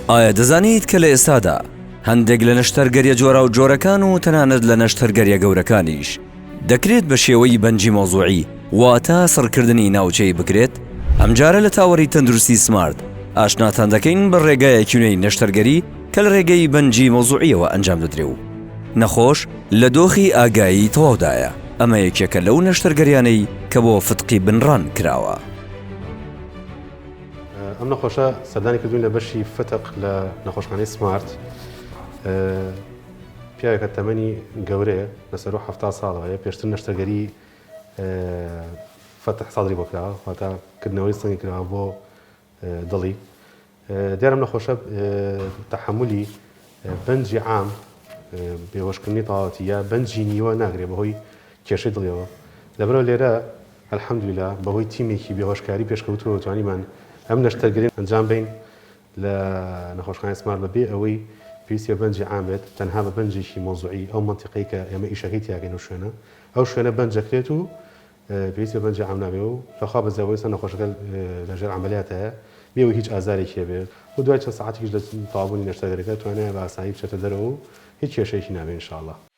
ئایا دەزانیت کە لە ئێستادا هەندێک لە نەشتەرگەریە جۆرا و جۆرەکان و تەنانەت لە نەشتەرگەریە گەورەکانیش دەکرێت بە شێوەی بەنجی مۆزوعی واتە سڕکردنی ناوچەی بکرێت؟ ئەمجارە لە تاوەری تەندروستی سمارت ئاشناتان دەکەین بە ڕێگایەکی نوێی نەشتەرگەری کە لە ڕێگەی بەنجی مۆزوعیەوە ئەنجام دەدرێ و نەخۆش لە دۆخی ئاگایی تەواودایە. ئەمە یەکێکە لەو نەشتەرگەریانەی کە بۆ فتقی بنڕان کراوە. ئەم نەخۆشە سەردانی کردوین لە بەشی فتق لە نەخۆشخانەی سمارت. پیاوێکە تەمەنی گەورەیە لەسەر 70 ساڵەوەیە، پێشتر نەشتەرگەری فتح سادری بۆ کراوە، واتە کردنەوەی سەنگی کراوە بۆ دڵی. دیارم نەخۆشە تەحملی بەنجی عام بێهۆشکردنی تەواوەتی یا بەنجی نیوە ناگرێت بەهۆی کێشەی دڵیەوە. لەبەرەوە لێرە ئەلحەمدولیلا بەهۆی تیمێکی بێهۆشکاری پێشکەوتووە توانیمان ئەم نەشتەرگەری ئەنجام بدەین لە نەخۆشخانەی سمارت بەبێ ئەوەی پێویستیە بەنجی عام بێت، تەنها بە بەنجێکی مۆزوعی ئەو مەنتیقەی کە ئێمە ئیشەکەی تیاگەین ئەو شوێنە بەنجەکرێت و پێویستیە بەنجی عام نابێ و لەخوا بەزەوەی سەر نەخۆشەکە لەژێر عەمەلیاتەیە بێەوە هیچ ئازارێکی هەبێت و دوای چەند سەعاتێکیش لە تەواوبوونی نەشتەرگەریەکە توانێت بە ئاسایی بچێتە دەرەوە و هیچ کێشەیەکی نابێت ئینشاءڵڵا.